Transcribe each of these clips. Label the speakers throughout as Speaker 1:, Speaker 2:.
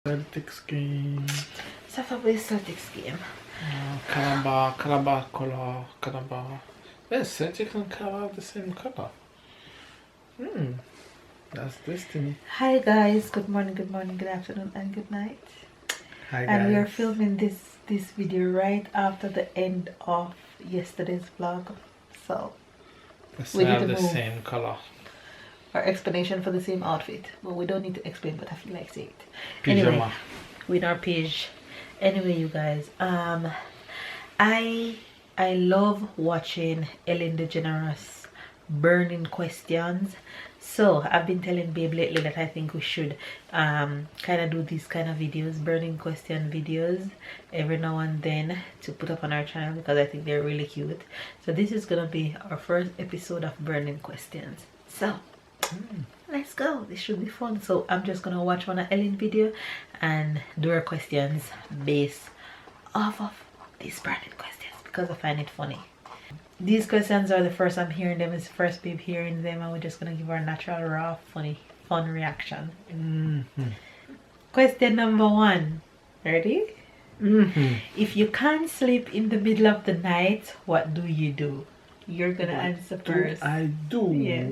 Speaker 1: Celtics game.
Speaker 2: Saturday Celtics game.
Speaker 1: Calabar color. Yes, Celtics and Calabar have the same color. That's destiny.
Speaker 2: Hi guys, good morning, good afternoon, and good night.
Speaker 1: Hi guys.
Speaker 2: And we are filming this video right after the end of yesterday's vlog. So
Speaker 1: we have the same color.
Speaker 2: Our explanation for the same outfit, but we don't need to explain, but I feel like saying it.
Speaker 1: Pyjama.
Speaker 2: Anyway, with our page. Anyway, you guys, I love watching Ellen DeGeneres burning questions. So I've been telling Babe lately that I think we should kind of do these kind of videos, burning question videos, every now and then to put up on our channel because I think they're really cute. So this is gonna be our first episode of burning questions. So let's go. This should be fun. So I'm just gonna watch one of Ellen video and do her questions based off of these burning questions because I find it funny. These questions are the first I'm hearing them. It's the first Babe hearing them, and we're just gonna give her a natural, raw, funny, fun reaction. Question number 1. Ready? If you can't sleep in the middle of the night, what do you do? You're gonna answer first.
Speaker 1: I do.
Speaker 2: Yeah.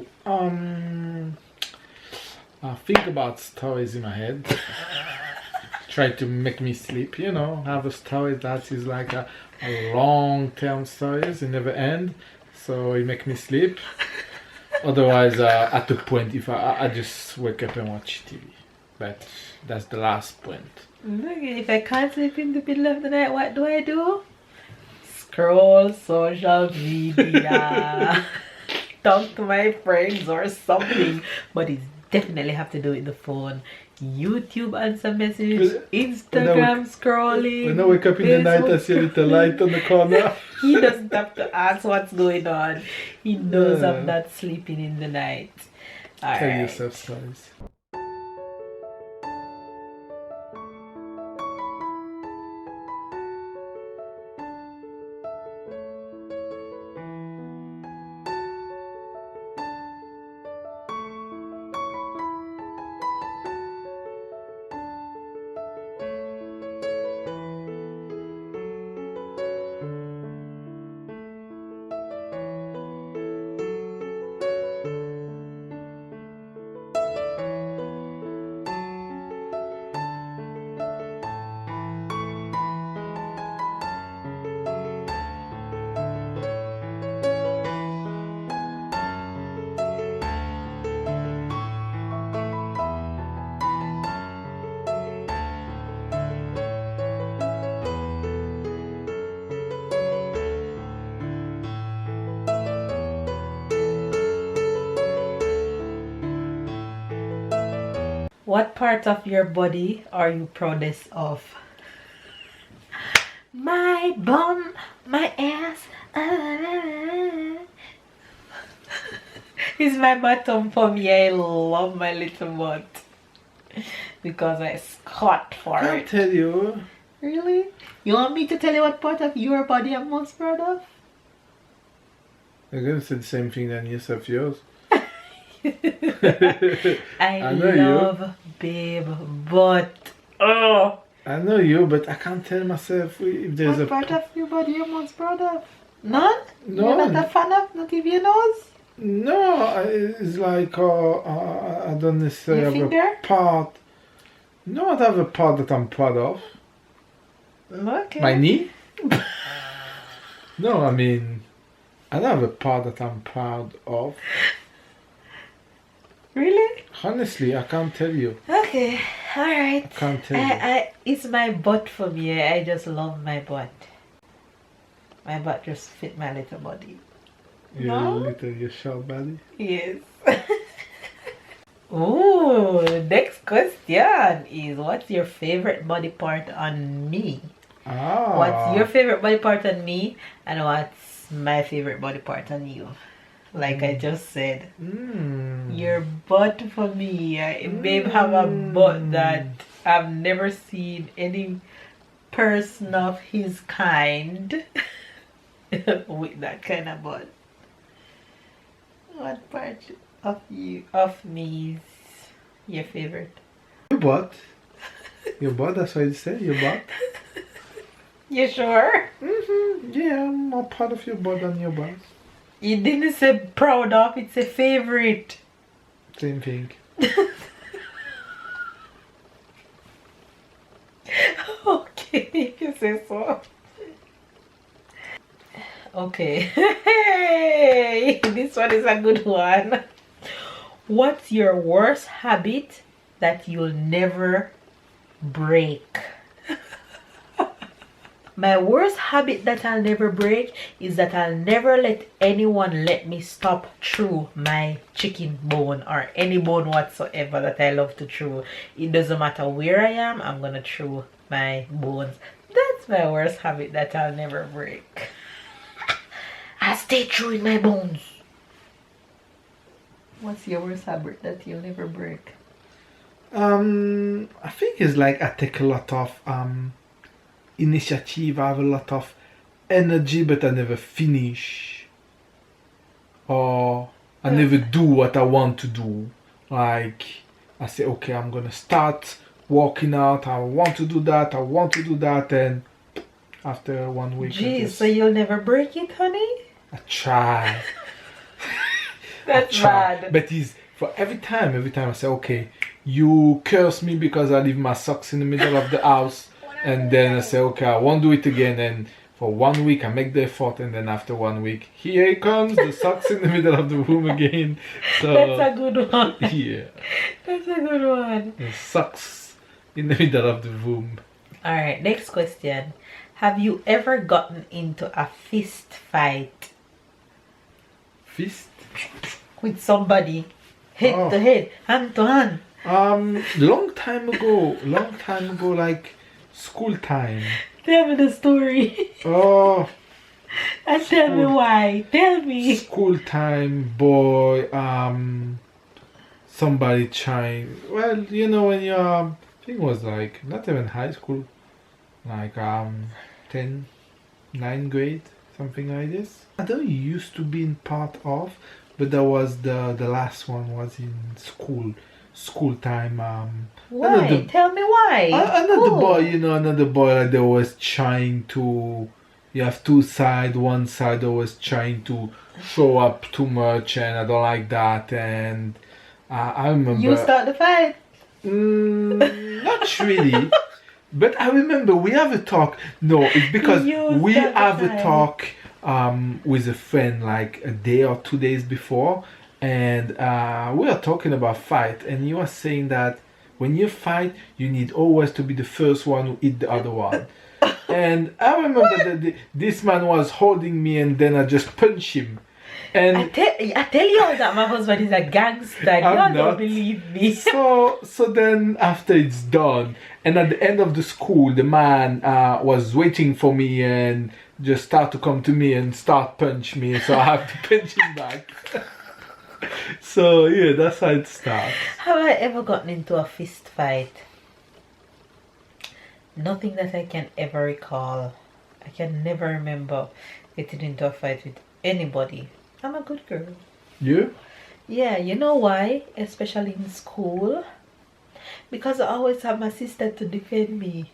Speaker 1: I think about stories in my head. Try to make me sleep, you know, have a story that is like a long-term stories, it never end, so it make me sleep. Otherwise, at the point, if I just wake up and watch TV, but that's the last point.
Speaker 2: Okay, if I can't sleep in the middle of the night, what do I do? Scroll social media, talk to my friends or something, but it's definitely have to do with the phone. YouTube answer message, Instagram scrolling.
Speaker 1: When I wake up in the night, I see a little light on the corner.
Speaker 2: He doesn't have to ask what's going on. He knows I'm not sleeping in the night.
Speaker 1: Tell yourself stories.
Speaker 2: What part of your body are you proudest of? My bum, my ass. It's my bottom for me. I love my little butt because I squat for it.
Speaker 1: I'll tell you.
Speaker 2: Really? You want me to tell you what part of your body I'm most proud of?
Speaker 1: You're gonna say the same thing than yourself, yours.
Speaker 2: I love Babe, but oh,
Speaker 1: I know you, but I can't tell myself if there's
Speaker 2: what part of your body you're most proud of? None?
Speaker 1: No.
Speaker 2: You're not a fan of? Not even your nose?
Speaker 1: No, it's like I don't necessarily
Speaker 2: Your
Speaker 1: have
Speaker 2: finger?
Speaker 1: a part. No, I don't have a part that I'm proud of.
Speaker 2: Okay.
Speaker 1: My knee? No, I mean, I don't have a part that I'm proud of.
Speaker 2: Really?
Speaker 1: Honestly, I can't tell you.
Speaker 2: Okay, alright.
Speaker 1: I can't tell you.
Speaker 2: It's my butt for me. I just love my butt. My butt just fit my little body.
Speaker 1: Your short body?
Speaker 2: Yes. Oh, the next question is, what's your favorite body part on me? What's your favorite body part on me, and what's my favorite body part on you? Like I just said, your butt for me. Babe have a butt that I've never seen any person of his kind with that kind of butt. What part of me is your favorite?
Speaker 1: Your butt? Your butt, that's what you say, your butt?
Speaker 2: You sure?
Speaker 1: Yeah, I'm more proud of your butt than your butt.
Speaker 2: You didn't say proud of, it's a favorite.
Speaker 1: Same thing.
Speaker 2: Okay, you can say so. Okay. Hey, this one is a good one. What's your worst habit that you'll never break? My worst habit that I'll never break is that I'll never let anyone let me stop chew my chicken bone or any bone whatsoever that I love to chew. It doesn't matter where I am, I'm gonna chew my bones. That's my worst habit that I'll never break. I stay chewing my bones. What's your worst habit that you'll never break?
Speaker 1: I think it's like I take a lot of initiative. I have a lot of energy, but I never finish, or I never do what I want to do. Like I say, okay, I'm gonna start working out. I want to do that. I want to do that, and after 1 week,
Speaker 2: Jeez, so you'll never break it, honey?
Speaker 1: I try.
Speaker 2: That's bad.
Speaker 1: But it's for every time I say, okay, you curse me because I leave my socks in the middle of the house, and then I say, okay, I won't do it again, and for 1 week I make the effort, and then after 1 week, here it comes, the socks in the middle of the room again. So
Speaker 2: that's a good one.
Speaker 1: Yeah.
Speaker 2: That's a good one.
Speaker 1: The socks in the middle of the room.
Speaker 2: Alright, next question. Have you ever gotten into a fist fight?
Speaker 1: Fist?
Speaker 2: With somebody? Head to head, hand to hand.
Speaker 1: Long time ago, like school time.
Speaker 2: Tell me the story.
Speaker 1: Oh.
Speaker 2: And tell me why. Tell me.
Speaker 1: School time, boy. Somebody trying. Well, you know when you're, I think it was like not even high school, like 10, 9th grade, something like this. I don't used to be in part of, but that was the last one was in school time.
Speaker 2: Why? Tell me why.
Speaker 1: Another boy, like they was trying to. You have two sides. One side always trying to show up too much, and I don't like that. And I remember.
Speaker 2: You start the fight.
Speaker 1: Not really. But I remember we have a talk. No, it's because we have a talk with a friend like a day or 2 days before, and we were talking about fight, and he was saying that when you fight, you need always to be the first one who hit the other one. And I remember that this man was holding me, and then I just punched him. And
Speaker 2: I tell you all that my husband is a gangster. You don't believe me.
Speaker 1: So then after it's done, and at the end of the school, the man was waiting for me and just start to come to me and start punch me. So I have to punch him back. So yeah, that's how it starts.
Speaker 2: Have I ever gotten into a fist fight? Nothing that I can ever recall. I can never remember getting into a fight with anybody. I'm a good girl.
Speaker 1: You?
Speaker 2: Yeah, you know why? Especially in school. Because I always have my sister to defend me.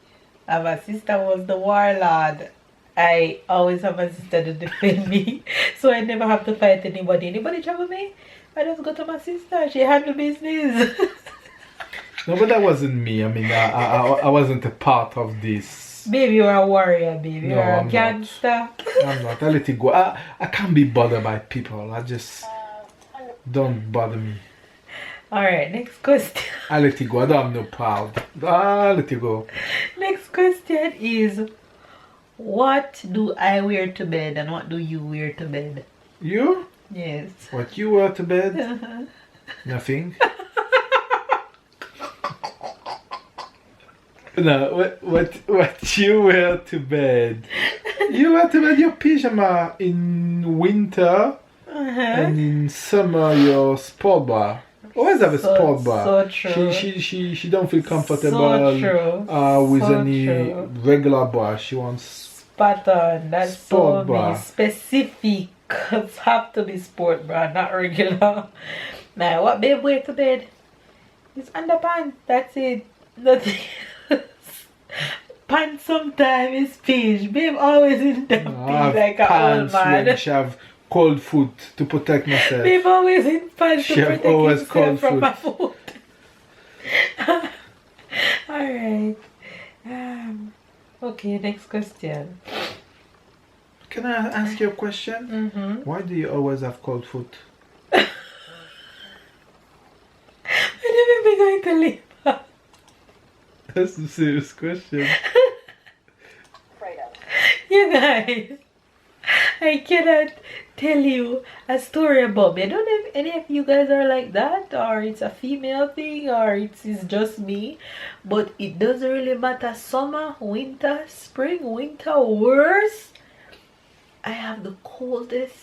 Speaker 2: And my sister was the warlord. I always have my sister to defend me. So I never have to fight anybody. Anybody trouble me? I just go to my sister. She handle business.
Speaker 1: No, but that wasn't me. I mean, I wasn't a part of this.
Speaker 2: Baby, you're a warrior, baby.
Speaker 1: No,
Speaker 2: you're a
Speaker 1: I'm
Speaker 2: gangster.
Speaker 1: I'm not. I let it go. I can't be bothered by people. I just don't bother me.
Speaker 2: Alright, next question.
Speaker 1: I let it go. I don't have no proud. I let it go.
Speaker 2: Next question is, what do I wear to bed and what do you wear to bed?
Speaker 1: You?
Speaker 2: Yes.
Speaker 1: What you wear to bed? Nothing. No, what you wear to bed? You wear to bed your pyjama in winter, and in summer your sport bra. Always have a sport bra.
Speaker 2: So true.
Speaker 1: She don't feel comfortable with any regular bra. She wants
Speaker 2: spot on. That's
Speaker 1: sport
Speaker 2: so
Speaker 1: bra.
Speaker 2: Specific. It have to be sport bra, not regular. Now, what babe wear to bed? It's underpants. That's it. Nothing. pants sometimes, Paige. Babe always in the
Speaker 1: I have
Speaker 2: like an old
Speaker 1: pants
Speaker 2: man.
Speaker 1: when she have cold food to protect myself.
Speaker 2: Babe always in pants
Speaker 1: She
Speaker 2: to
Speaker 1: have
Speaker 2: protect
Speaker 1: always
Speaker 2: himself
Speaker 1: cold
Speaker 2: from
Speaker 1: food.
Speaker 2: my food. Alright. Okay, next question.
Speaker 1: Can I ask you a question?
Speaker 2: Mm-hmm.
Speaker 1: Why do you always have cold food?
Speaker 2: I never been going to leave.
Speaker 1: That's a serious question.
Speaker 2: You guys, I cannot tell you a story about me. I don't know if any of you guys are like that, or it's a female thing, or it's just me. But it doesn't really matter. Summer, winter, spring, winter, worse. I have the coldest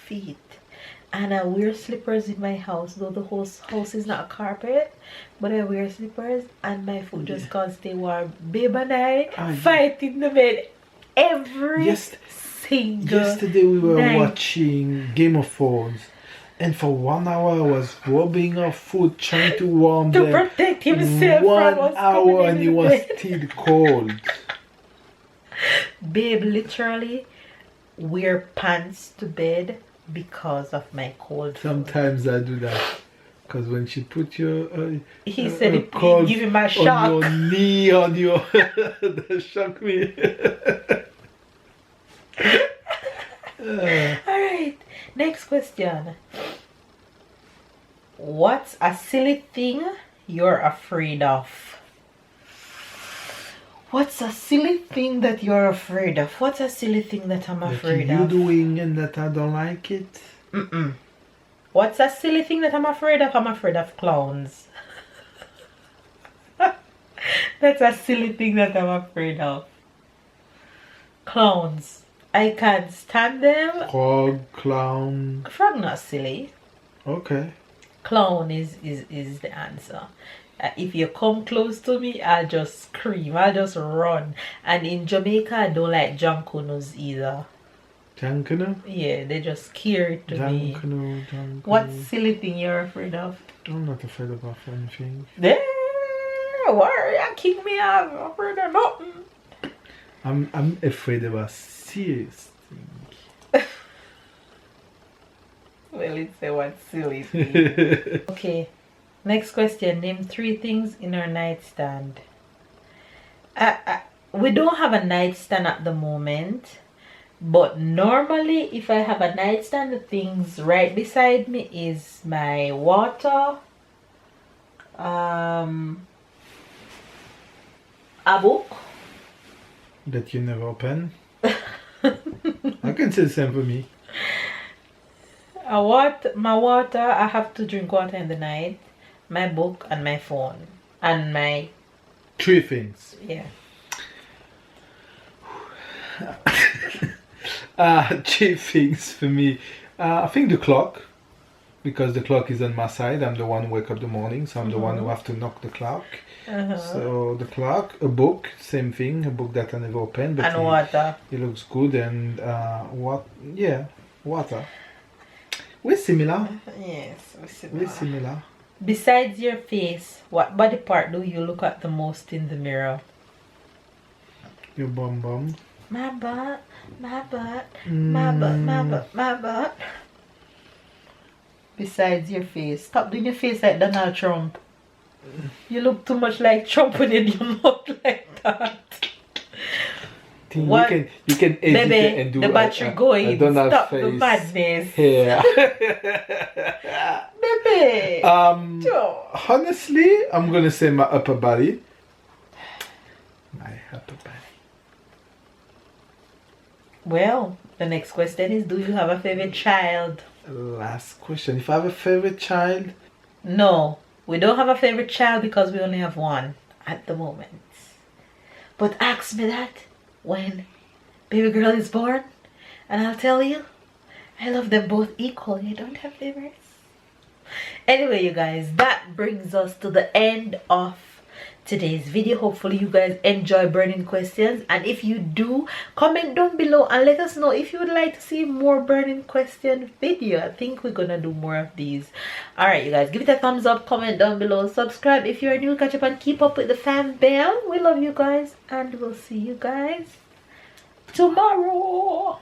Speaker 2: feet. And I wear slippers in my house, though the whole house is not a carpet. But I wear slippers and my foot just can't stay warm. Babe and I fight in the bed every single
Speaker 1: Yesterday we were
Speaker 2: night.
Speaker 1: watching Game of Thrones, and for 1 hour I was rubbing her foot, trying to warm
Speaker 2: To
Speaker 1: them.
Speaker 2: protect himself
Speaker 1: 1
Speaker 2: from us
Speaker 1: hour
Speaker 2: coming
Speaker 1: and
Speaker 2: in
Speaker 1: he
Speaker 2: the
Speaker 1: was
Speaker 2: bed.
Speaker 1: still cold.
Speaker 2: Babe literally wear pants to bed because of my cold foot.
Speaker 1: Sometimes I do that. Because when she put your
Speaker 2: He said it
Speaker 1: cold
Speaker 2: give him a
Speaker 1: on
Speaker 2: shock.
Speaker 1: your knee, on your that shocked me.
Speaker 2: Alright, next question. What's a silly thing you're afraid of? What's a silly thing that you're afraid of? What's a silly thing that I'm afraid
Speaker 1: you
Speaker 2: of?
Speaker 1: doing and that I don't like it.
Speaker 2: What's a silly thing that I'm afraid of? I'm afraid of clowns. That's a silly thing that I'm afraid of. Clowns. I can't stand them.
Speaker 1: Frog, clown.
Speaker 2: Frog not silly.
Speaker 1: Okay.
Speaker 2: Clown is the answer. If you come close to me, I'll just scream. I'll just run. And in Jamaica, I don't like jankunos either.
Speaker 1: Jankano?
Speaker 2: Yeah, they just scary to me.
Speaker 1: Jankano.
Speaker 2: What silly thing you're afraid of?
Speaker 1: I'm not afraid of anything.
Speaker 2: There, why you kick me out? I'm afraid of nothing.
Speaker 1: I'm afraid of a serious thing.
Speaker 2: Well, it's a what silly thing. Okay, next question. Name 3 things in our nightstand. We don't have a nightstand at the moment, but normally if I have a nightstand, the things right beside me is my water, a book.
Speaker 1: That you never open. I can say the same for me.
Speaker 2: My water, I have to drink water in the night, my book, and my phone, and my
Speaker 1: 3 things.
Speaker 2: yeah.
Speaker 1: 3 things for me. I think the clock, because the clock is on my side. I'm the one who wake up the morning, so I'm the one who have to knock the clock. So the clock, a book, same thing, a book that I never opened, but
Speaker 2: And water.
Speaker 1: it looks good. And water. We're similar.
Speaker 2: Yes,
Speaker 1: We're similar.
Speaker 2: Besides your face, what body part do you look at the most in the mirror?
Speaker 1: Your bum bum.
Speaker 2: My butt, my butt, my butt, my butt, my butt. Besides your face. Stop doing your face like Donald Trump. You look too much like Trump when you do your mouth like that. What?
Speaker 1: You can edit
Speaker 2: Baby,
Speaker 1: it and do
Speaker 2: the battery going.
Speaker 1: Donald
Speaker 2: Stop
Speaker 1: face.
Speaker 2: the madness.
Speaker 1: Yeah.
Speaker 2: Baby.
Speaker 1: Honestly, I'm gonna say my upper body. My upper body.
Speaker 2: Well, the next question is, do you have a favorite child?
Speaker 1: Last question. If I have a favorite child,
Speaker 2: No, we don't have a favorite child because we only have one at the moment. But ask me that when baby girl is born, and I'll tell you, I love them both equally. I don't have favorites. Anyway, you guys, that brings us to the end of today's video. Hopefully you guys enjoy burning questions, and if you do, comment down below and let us know if you would like to see more burning question video. I think we're gonna do more of these. All right, you guys, give it a thumbs up, comment down below, subscribe if you're new, catch up and keep up with the fam bam. We love you guys, and we'll see you guys tomorrow.